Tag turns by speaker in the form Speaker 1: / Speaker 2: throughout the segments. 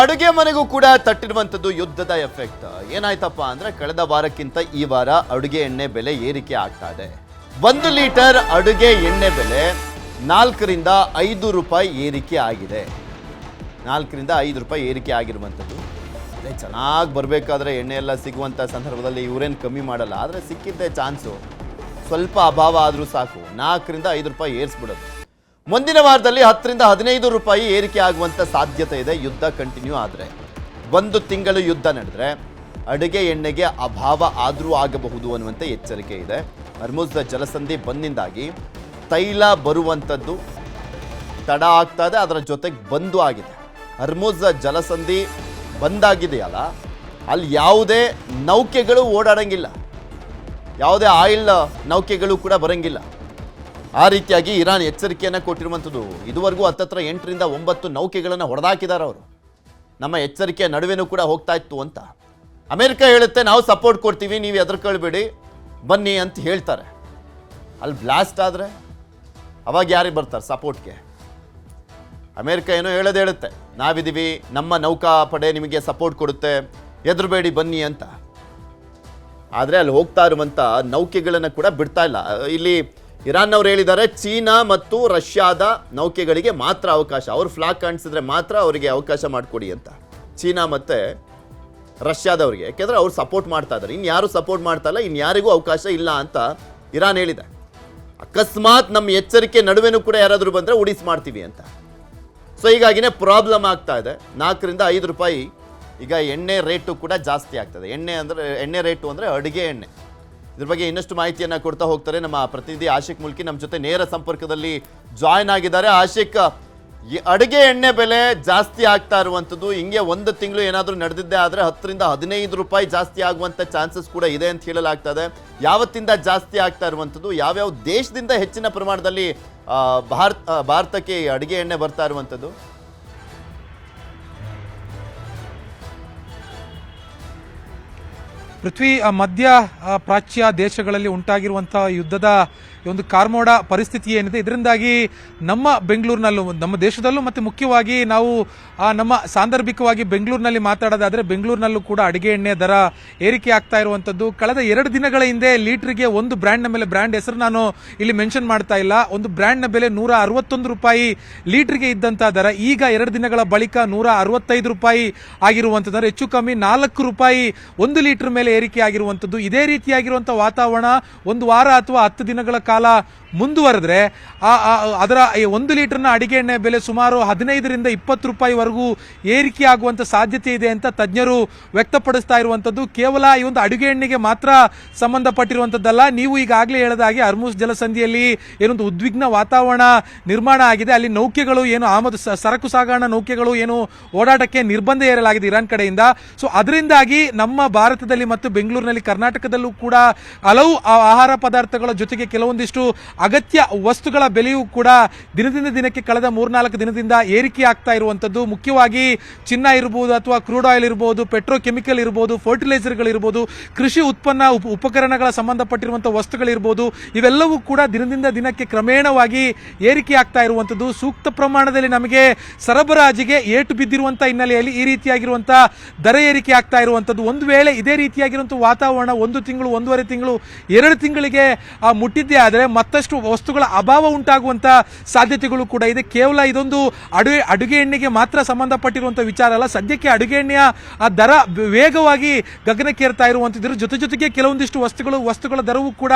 Speaker 1: ಅಡುಗೆ ಮನೆಗೂ ಕೂಡ ತಟ್ಟಿರುವಂಥದ್ದು ಯುದ್ಧದ ಎಫೆಕ್ಟ್. ಏನಾಯ್ತಪ್ಪ ಅಂದ್ರೆ ಕಳೆದ ವಾರಕ್ಕಿಂತ ಈ ವಾರ ಅಡುಗೆ ಎಣ್ಣೆ ಬೆಲೆ ಏರಿಕೆ ಆಗ್ತಾ ಇದೆ. 1 ಲೀಟರ್ ಅಡುಗೆ ಎಣ್ಣೆ ಬೆಲೆ 4 ರಿಂದ 5 ರೂಪಾಯಿ ಏರಿಕೆ ಆಗಿದೆ. 4 ರಿಂದ 5 ರೂಪಾಯಿ ಏರಿಕೆ ಆಗಿರುವಂಥದ್ದು. ಅದೇ ಚೆನ್ನಾಗಿ ಬರಬೇಕಾದ್ರೆ ಎಣ್ಣೆ ಎಲ್ಲ ಸಿಗುವಂಥ ಸಂದರ್ಭದಲ್ಲಿ ಇವರೇನು ಕಮ್ಮಿ ಮಾಡಲ್ಲ. ಆದರೆ ಸಿಕ್ಕಿದ್ದೇ ಚಾನ್ಸು, ಸ್ವಲ್ಪ ಅಭಾವ ಆದರೂ ಸಾಕು 4 ರಿಂದ 5 ರೂಪಾಯಿ ಏರಿಸ್ಬಿಡೋದು. ಮುಂದಿನ ವಾರದಲ್ಲಿ 10 ರಿಂದ 15 ರೂಪಾಯಿ ಏರಿಕೆ ಆಗುವಂಥ ಸಾಧ್ಯತೆ ಇದೆ. ಯುದ್ಧ ಕಂಟಿನ್ಯೂ ಆದರೆ 1 ತಿಂಗಳು ಯುದ್ಧ ನಡೆದರೆ ಅಡುಗೆ ಎಣ್ಣೆಗೆ ಅಭಾವ ಆದರೂ ಆಗಬಹುದು ಅನ್ನುವಂಥ ಎಚ್ಚರಿಕೆ ಇದೆ. ಹರ್ಮುಜ್ ಜಲಸಂಧಿ ಬಂದ್ನಿಂದಾಗಿ ತೈಲ ಬರುವಂಥದ್ದು ತಡ ಆಗ್ತಾ ಇದೆ, ಅದರ ಜೊತೆಗೆ ಬಂದು ಆಗಿದೆ. ಹರ್ಮುಜ್ ಜಲಸಂಧಿ ಬಂದಾಗಿದೆಯಲ್ಲ, ಅಲ್ಲಿ ಯಾವುದೇ ನೌಕೆಗಳು ಓಡಾಡಂಗಿಲ್ಲ, ಯಾವುದೇ ಆಯಿಲ್ ನೌಕೆಗಳು ಕೂಡ ಬರಂಗಿಲ್ಲ. ಆ ರೀತಿಯಾಗಿ ಇರಾನ್ ಎಚ್ಚರಿಕೆಯನ್ನು ಕೊಟ್ಟಿರುವಂಥದ್ದು. ಇದುವರೆಗೂ ಹತ್ತತ್ರ 8 ರಿಂದ 9 ನೌಕೆಗಳನ್ನು ಹೊಡೆದಾಕಿದ್ದಾರೆ ಅವರು. ನಮ್ಮ ಎಚ್ಚರಿಕೆಯ ನಡುವೆನೂ ಕೂಡ ಹೋಗ್ತಾ ಇತ್ತು ಅಂತ. ಅಮೆರಿಕ ಹೇಳುತ್ತೆ ನಾವು ಸಪೋರ್ಟ್ ಕೊಡ್ತೀವಿ, ನೀವು ಹೆದರ್ಕೊಳ್ಬೇಡಿ ಬನ್ನಿ ಅಂತ ಹೇಳ್ತಾರೆ. ಅಲ್ಲಿ ಬ್ಲಾಸ್ಟ್ ಆದರೆ ಅವಾಗ ಯಾರಿಗೆ ಬರ್ತಾರೆ ಸಪೋರ್ಟ್ಗೆ? ಅಮೆರಿಕ ಏನೋ ಹೇಳುತ್ತೆ, ನಾವಿದ್ದೀವಿ, ನಮ್ಮ ನೌಕಾ ಪಡೆ ನಿಮಗೆ ಸಪೋರ್ಟ್ ಕೊಡುತ್ತೆ, ಹೆದರಬೇಡಿ ಬನ್ನಿ ಅಂತ. ಆದರೆ ಅಲ್ಲಿ ಹೋಗ್ತಾ ಇರುವಂಥ ನೌಕೆಗಳನ್ನು ಕೂಡ ಬಿಡ್ತಾ ಇಲ್ಲ. ಇಲ್ಲಿ ಇರಾನ್ನವ್ರು ಹೇಳಿದ್ದಾರೆ ಚೀನಾ ಮತ್ತು ರಷ್ಯಾದ ನೌಕೆಗಳಿಗೆ ಮಾತ್ರ ಅವಕಾಶ, ಅವ್ರ ಫ್ಲಾಗ್ ಕಾಣಿಸಿದ್ರೆ ಮಾತ್ರ ಅವರಿಗೆ ಅವಕಾಶ ಮಾಡಿಕೊಡಿ ಅಂತ. ಚೀನಾ ಮತ್ತು ರಷ್ಯಾದವ್ರಿಗೆ, ಯಾಕೆಂದರೆ ಅವ್ರು ಸಪೋರ್ಟ್ ಮಾಡ್ತಾ ಇದ್ದಾರೆ, ಇನ್ಯಾರು ಸಪೋರ್ಟ್ ಮಾಡ್ತಾ ಇಲ್ಲ, ಇನ್ಯಾರಿಗೂ ಅವಕಾಶ ಇಲ್ಲ ಅಂತ ಇರಾನ್ ಹೇಳಿದೆ. ಅಕಸ್ಮಾತ್ ನಮ್ಮ ಎಚ್ಚರಿಕೆ ನಡುವೆನೂ ಕೂಡ ಯಾರಾದರೂ ಬಂದರೆ ಉಡಿಸ್ ಮಾಡ್ತೀವಿ ಅಂತ. ಸೊ ಹೀಗಾಗಿನೇ ಪ್ರಾಬ್ಲಮ್ ಆಗ್ತಾ ಇದೆ. 4 ರಿಂದ 5 ರೂಪಾಯಿ ಈಗ ಎಣ್ಣೆ ರೇಟು ಕೂಡ ಜಾಸ್ತಿ ಆಗ್ತದೆ. ಎಣ್ಣೆ ರೇಟು ಅಂದರೆ ಅಡುಗೆ ಎಣ್ಣೆ. ಇದ್ರ ಬಗ್ಗೆ ಇನ್ನಷ್ಟು ಮಾಹಿತಿಯನ್ನು ಕೊಡ್ತಾ ಹೋಗ್ತಾರೆ ನಮ್ಮ ಪ್ರತಿನಿಧಿ ಆಶಿಕ್ ಮುಲ್ಕಿ ನಮ್ಮ ಜೊತೆ ನೇರ ಸಂಪರ್ಕದಲ್ಲಿ ಜಾಯ್ನ್ ಆಗಿದ್ದಾರೆ. ಆಶಿಕ್, ಈ ಅಡುಗೆ ಎಣ್ಣೆ ಬೆಲೆ ಜಾಸ್ತಿ ಆಗ್ತಾ ಇರುವಂಥದ್ದು ಹಿಂಗೆ 1 ತಿಂಗಳು ಏನಾದರೂ ನಡೆದಿದ್ದೆ ಆದರೆ 10 ರಿಂದ 15 ರೂಪಾಯಿ ಜಾಸ್ತಿ ಆಗುವಂಥ ಚಾನ್ಸಸ್ ಕೂಡ ಇದೆ ಅಂತ ಹೇಳಲಾಗ್ತದೆ. ಯಾವತ್ತಿಂದ ಜಾಸ್ತಿ ಆಗ್ತಾ ಇರುವಂಥದ್ದು, ಯಾವ್ಯಾವ ದೇಶದಿಂದ ಹೆಚ್ಚಿನ ಪ್ರಮಾಣದಲ್ಲಿ ಭಾರತಕ್ಕೆ ಅಡುಗೆ ಎಣ್ಣೆ ಬರ್ತಾ ಇರುವಂಥದ್ದು?
Speaker 2: ಪೃಥ್ವಿ, ಮಧ್ಯ ಪ್ರಾಚ್ಯ ದೇಶಗಳಲ್ಲಿ ಉಂಟಾಗಿರುವಂಥ ಯುದ್ಧದ ಒಂದು ಕಾರ್ಮೋಡ ಪರಿಸ್ಥಿತಿ ಏನಿದೆ, ಇದರಿಂದಾಗಿ ನಮ್ಮ ಬೆಂಗಳೂರಿನಲ್ಲೂ, ನಮ್ಮ ದೇಶದಲ್ಲೂ ಮತ್ತು ಮುಖ್ಯವಾಗಿ ನಾವು ನಮ್ಮ ಸಾಂದರ್ಭಿಕವಾಗಿ ಬೆಂಗಳೂರಿನಲ್ಲಿ ಮಾತಾಡೋದಾದರೆ ಬೆಂಗಳೂರಿನಲ್ಲೂ ಕೂಡ ಅಡುಗೆ ಎಣ್ಣೆ ದರ ಏರಿಕೆ ಆಗ್ತಾ ಇರುವಂಥದ್ದು. ಕಳೆದ 2 ದಿನಗಳ ಹಿಂದೆ ಲೀಟ್ರಿಗೆ ಒಂದು ಬ್ರ್ಯಾಂಡ್ನ ಮೇಲೆ, ಬ್ರ್ಯಾಂಡ್ ಹೆಸರು ನಾನು ಇಲ್ಲಿ ಮೆನ್ಷನ್ ಮಾಡ್ತಾ ಇಲ್ಲ, ಒಂದು ಬ್ರ್ಯಾಂಡ್ನ ಬೆಲೆ 161 ರೂಪಾಯಿ ಲೀಟ್ರಿಗೆ ಇದ್ದಂಥ ದರ ಈಗ 2 ದಿನಗಳ ಬಳಿಕ 165 ರೂಪಾಯಿ ಆಗಿರುವಂಥದ್ದು. ಹೆಚ್ಚು ಕಮ್ಮಿ 4 ರೂಪಾಯಿ 1 ಲೀಟರ್ ಮೇಲೆ ಏರಿಕೆ ಆಗಿರುವಂಥದ್ದು. ಇದೇ ರೀತಿಯಾಗಿರುವಂಥ ವಾತಾವರಣ 1 ವಾರ ಅಥವಾ 10 ದಿನಗಳ ಕಾಲ ಮುಂದುವರೆದ್ರೆ ಅದರ 1 ಲೀಟರ್ನ ಅಡಿಗೆ ಎಣ್ಣೆ ಬೆಲೆ ಸುಮಾರು 15 ರಿಂದ 20 ರೂಪಾಯಿವರೆಗೂ ಏರಿಕೆ ಆಗುವಂತ ಸಾಧ್ಯತೆ ಇದೆ ಅಂತ ತಜ್ಞರು ವ್ಯಕ್ತಪಡಿಸ್ತಾ ಇರುವಂತದ್ದು. ಕೇವಲ ಈ ಒಂದು ಅಡುಗೆ ಎಣ್ಣೆಗೆ ಮಾತ್ರ ಸಂಬಂಧಪಟ್ಟಿರುವಂತದ್ದಲ್ಲ. ನೀವು ಈಗಾಗಲೇ ಹೇಳಿದ ಹಾಗೆ ಹರ್ಮುಜ್ ಜಲಸಂಧಿಯಲ್ಲಿ ಏನೊಂದು ಉದ್ವಿಗ್ನ ವಾತಾವರಣ ನಿರ್ಮಾಣ ಆಗಿದೆ. ಅಲ್ಲಿ ನೌಕೆಗಳು ಏನು ಆಮದು ಸರಕು ಸಾಗಣಾ ನೌಕೆಗಳು ಏನು ಓಡಾಟಕ್ಕೆ ನಿರ್ಬಂಧ ಹೇರಲಾಗಿದೆ ಇರಾನ್ ಕಡೆಯಿಂದ. ಸೊ ಅದರಿಂದಾಗಿ ನಮ್ಮ ಭಾರತದಲ್ಲಿ ಮತ್ತು ಬೆಂಗಳೂರಿನಲ್ಲಿ, ಕರ್ನಾಟಕದಲ್ಲೂ ಕೂಡ ಹಲವು ಆಹಾರ ಪದಾರ್ಥಗಳ ಜೊತೆಗೆ ಕೆಲವೊಂದಿಷ್ಟು ಅಗತ್ಯ ವಸ್ತುಗಳ ಬೆಲೆಯೂ ಕೂಡ ದಿನದಿಂದ ದಿನಕ್ಕೆ ಕಳೆದ 3-4 ದಿನದಿಂದ ಏರಿಕೆ ಆಗ್ತಾ ಇರುವಂತದ್ದು. ಮುಖ್ಯವಾಗಿ ಚಿನ್ನ ಇರಬಹುದು, ಅಥವಾ ಕ್ರೂಡ್ ಆಯಿಲ್ ಇರಬಹುದು, ಪೆಟ್ರೋಕೆಮಿಕಲ್ ಇರಬಹುದು, ಫರ್ಟಿಲೈಸರ್ಗಳಿರ್ಬೋದು, ಕೃಷಿ ಉತ್ಪನ್ನ ಉಪಕರಣಗಳ ಸಂಬಂಧಪಟ್ಟಿರುವಂತಹ ವಸ್ತುಗಳಿರ್ಬೋದು, ಇವೆಲ್ಲವೂ ಕೂಡ ದಿನದಿಂದ ದಿನಕ್ಕೆ ಕ್ರಮೇಣವಾಗಿ ಏರಿಕೆ ಆಗ್ತಾ ಇರುವಂತದ್ದು. ಸೂಕ್ತ ಪ್ರಮಾಣದಲ್ಲಿ ನಮಗೆ ಸರಬರಾಜಿಗೆ ಏಟು ಬಿದ್ದಿರುವಂತಹ ಹಿನ್ನೆಲೆಯಲ್ಲಿ ಈ ರೀತಿಯಾಗಿರುವಂತಹ ದರ ಏರಿಕೆ ಆಗ್ತಾ ಇರುವಂತದ್ದು. ಒಂದು ವೇಳೆ ಇದೇ ರೀತಿಯಾಗಿರುವಂತಹ ವಾತಾವರಣ 1 ತಿಂಗಳು, 1.5 ತಿಂಗಳು, 2 ತಿಂಗಳಿಗೆ ಮುಟ್ಟಿದ್ದೇ ಆದರೆ ಮತ್ತಷ್ಟು ವಸ್ತುಗಳ ಅಭಾವ ಉಂಟಾಗುವಂತ ಸಾಧ್ಯತೆಗಳು ಕೂಡ ಇದೆ. ಕೇವಲ ಇದೊಂದು ಅಡುಗೆ ಎಣ್ಣೆಗೆ ಮಾತ್ರ ಸಂಬಂಧಪಟ್ಟಿರುವಂತಹ ವಿಚಾರ ಅಲ್ಲ. ಸದ್ಯಕ್ಕೆ ಅಡುಗೆ ಎಣ್ಣೆಯ ದರ ವೇಗವಾಗಿ ಗಗನಕ್ಕೇರ್ತಾ ಇರುವಂತದ್ದು. ಜೊತೆಗೆ ಕೆಲವೊಂದಿಷ್ಟು ವಸ್ತುಗಳ ದರವೂ ಕೂಡ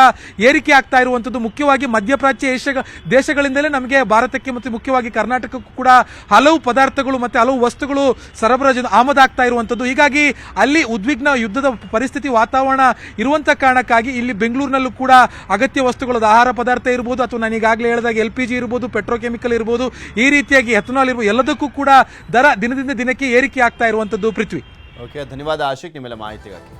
Speaker 2: ಏರಿಕೆ ಆಗ್ತಾ ಇರುವಂತದ್ದು. ಮುಖ್ಯವಾಗಿ ಮಧ್ಯಪ್ರಾಚ್ಯ ದೇಶಗಳಿಂದಲೇ ನಮಗೆ ಭಾರತಕ್ಕೆ ಮತ್ತು ಮುಖ್ಯವಾಗಿ ಕರ್ನಾಟಕಕ್ಕೂ ಕೂಡ ಹಲವು ಪದಾರ್ಥಗಳು ಮತ್ತು ಹಲವು ವಸ್ತುಗಳು ಸರಬರಾಜು ಆಮದಾಗ್ತಾ ಇರುವಂತದ್ದು. ಹೀಗಾಗಿ ಅಲ್ಲಿ ಉದ್ವಿಗ್ನ ಯುದ್ಧದ ಪರಿಸ್ಥಿತಿ ವಾತಾವರಣ ಇರುವಂತ ಕಾರಣಕ್ಕಾಗಿ ಇಲ್ಲಿ ಬೆಂಗಳೂರಿನಲ್ಲೂ ಕೂಡ ಅಗತ್ಯ ವಸ್ತುಗಳು, ಆಹಾರ ಪದಾರ್ಥ ಇರಬಹುದು, ಅಥವಾ ನಾನು ಈಗಾಗಲೇ ಹೇಳಿದಾಗ LPG ಇರಬಹುದು, ಪೆಟ್ರೋಕೆಮಿಕಲ್ ಇರಬಹುದು, ಈ ರೀತಿಯಾಗಿ ಎಥನಾಲ್ ಇರಬಹುದು, ಎಲ್ಲದಕ್ಕೂ ಕೂಡ ದರ ದಿನದಿಂದ ದಿನಕ್ಕೆ ಏರಿಕೆ ಆಗ್ತಾ ಇರುವಂತದ್ದು. ಪೃಥ್ವಿ,
Speaker 1: ಓಕೆ, ಧನ್ಯವಾದ ಆಶಿಕ್ ನಿಮ್ಮೆಲ್ಲ ಮಾಹಿತಿಗಾಗಿ.